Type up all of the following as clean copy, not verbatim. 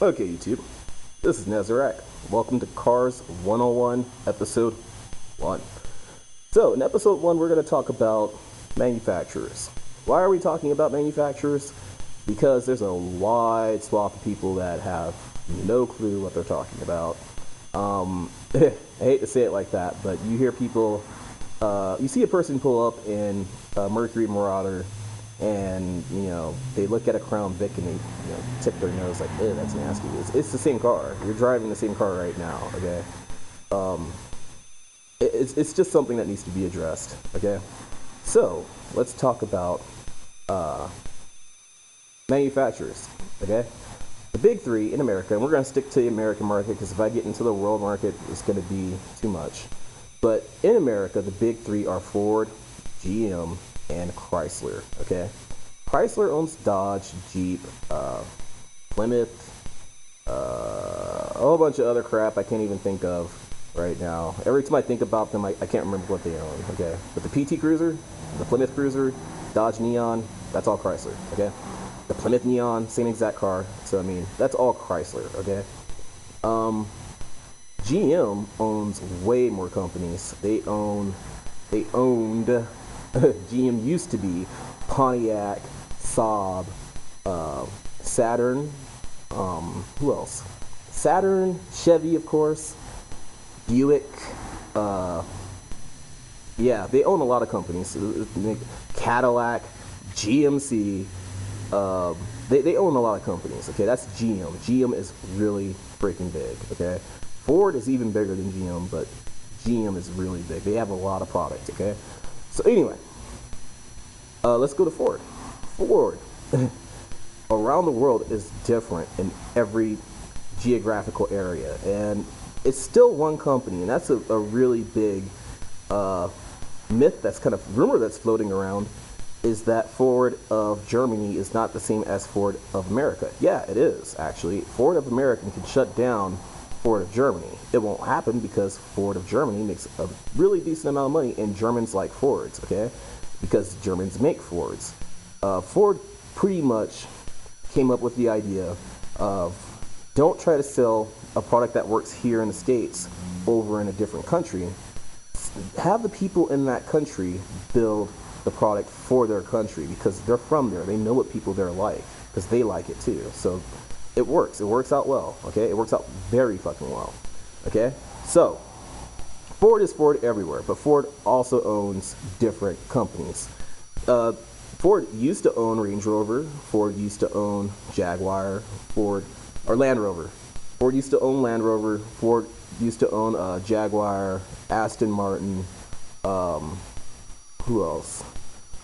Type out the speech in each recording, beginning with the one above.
Okay, YouTube, this is Nezarek. Welcome to Cars 101, Episode 1. So, in Episode 1, we're going to talk about manufacturers. Why are we talking about manufacturers? Because there's a wide swath of people that have no clue what they're talking about. I hate to say it like that, but you hear people, you see a person pull up in a Mercury Marauder, and they look at a Crown Vic and they tip their nose like, "Ew, that's nasty." It's the same car. You're driving the same car right now. Okay, it's just something that needs to be addressed. Okay, so let's talk about manufacturers. Okay, the big three in America, and we're going to stick to the American market because if I get into the world market, it's going to be too much. But in America, the big three are Ford, GM, and Chrysler. Okay, Chrysler owns Dodge, Jeep, Plymouth, a whole bunch of other crap I can't even think of right now. Every time I think about them, I can't remember what they own. Okay, but the PT Cruiser, the Plymouth Cruiser, Dodge Neon, that's all Chrysler. Okay, the Plymouth Neon, same exact car. So I mean, that's all Chrysler. Okay. GM owns way more companies. They owned GM used to be Pontiac, Saab, Saturn, who else? Saturn, Chevy, of course, Buick. Yeah, they own a lot of companies. Cadillac, GMC. They own a lot of companies. Okay, that's GM. GM is really freaking big. Okay, Ford is even bigger than GM, but GM is really big. They have a lot of product. Okay. So anyway, let's go to Ford. Ford around the world is different in every geographical area, and it's still one company, and that's a really big myth that's kind of rumor that's floating around, is that Ford of Germany is not the same as Ford of America. Yeah, it is, actually. Ford of America can shut down Ford of Germany. It won't happen because Ford of Germany makes a really decent amount of money, and Germans like Fords, okay? Because Germans make Fords. Ford pretty much came up with the idea of don't try to sell a product that works here in the States over in a different country. Have the people in that country build the product for their country because they're from there. They know what people there like because they like it too. So it works. It works out well. Okay, it works out very fucking well. Okay, so Ford is Ford everywhere, but Ford also owns different companies. Ford used to own Range Rover. Ford used to own Jaguar. Land Rover. Ford used to own Land Rover. Ford used to own Jaguar, Aston Martin. Who else?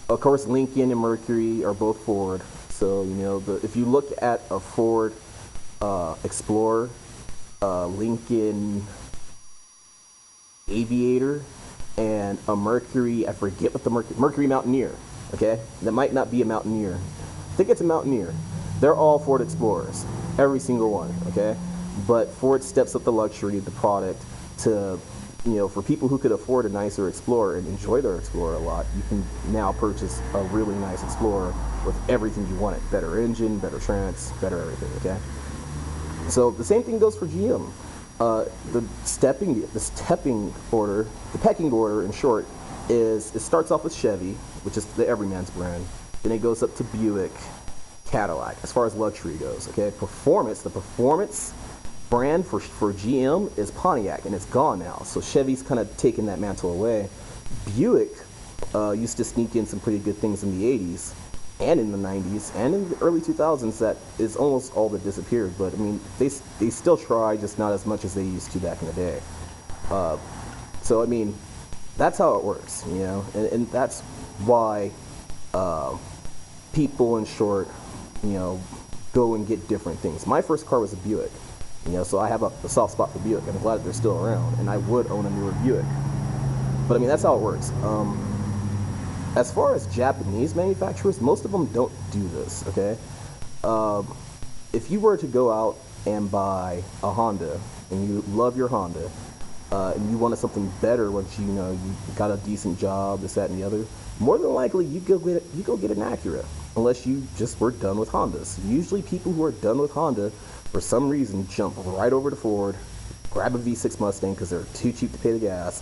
Of course, Lincoln and Mercury are both Ford. So if you look at a Ford Explorer, Lincoln Aviator, and a Mercury, I forget what the Mercury Mountaineer. Okay, that might not be a Mountaineer. I think it's a Mountaineer. They're all Ford Explorers, every single one. Okay, but Ford steps up the luxury of the product to, for people who could afford a nicer Explorer and enjoy their Explorer a lot, you can now purchase a really nice Explorer with everything you want it. Better engine, better trans, better everything. Okay, so the same thing goes for GM. The pecking order in short is it starts off with Chevy, which is the everyman's brand. Then it goes up to Buick, Cadillac, as far as luxury goes. Okay, the performance brand for GM is Pontiac, and it's gone now. So Chevy's kind of taken that mantle away. Buick used to sneak in some pretty good things in the 80s and in the 90s and in the early 2000s that is almost all that disappeared. But I mean, they still try, just not as much as they used to back in the day. So I mean, that's how it works, and that's why people, in short, go and get different things. My first car was a Buick, so I have a soft spot for Buick. I'm glad that they're still around, and I would own a newer Buick. But I mean, that's how it works. As far as Japanese manufacturers, most of them don't do this, okay? If you were to go out and buy a Honda, and you love your Honda, and you wanted something better once you got a decent job, this, that, and the other, more than likely you go get an Acura, unless you just were done with Hondas. Usually people who are done with Honda for some reason, jump right over to Ford, grab a V6 Mustang because they're too cheap to pay the gas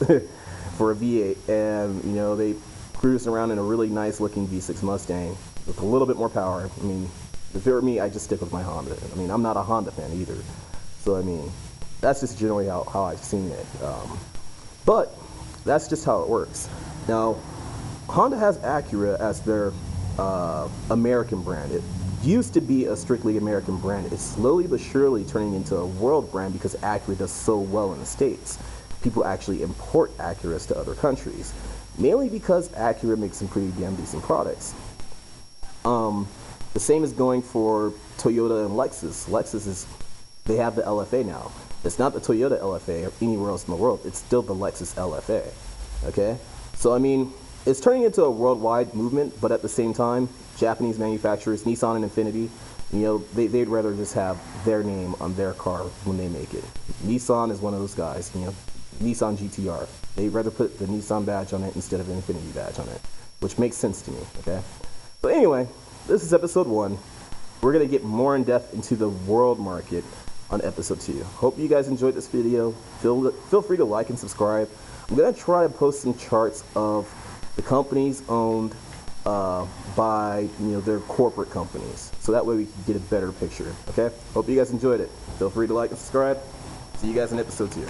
for a V8, and they cruise around in a really nice looking V6 Mustang with a little bit more power. I mean, if it were me, I'd just stick with my Honda. I mean, I'm not a Honda fan either, so I mean, that's just generally how I've seen it. But that's just how it works. Now, Honda has Acura as their American brand. It used to be a strictly American brand. It's slowly but surely turning into a world brand because Acura does so well in the States. People actually import Acuras to other countries, mainly because Acura makes some pretty damn decent products. The same is going for Toyota and Lexus. They have the LFA now. It's not the Toyota LFA or anywhere else in the world. It's still the Lexus LFA. Okay? So, I mean, it's turning into a worldwide movement, but at the same time, Japanese manufacturers, Nissan and Infiniti, they'd rather just have their name on their car when they make it. Nissan is one of those guys, Nissan GTR. They'd rather put the Nissan badge on it instead of an Infiniti badge on it, which makes sense to me, okay? But anyway, this is episode 1. We're going to get more in depth into the world market on episode 2. Hope you guys enjoyed this video. Feel free to like and subscribe. I'm going to try to post some charts of the companies owned by their corporate companies, so that way we can get a better picture. Okay, hope you guys enjoyed it. Feel free to like and subscribe. See you guys in episode 2.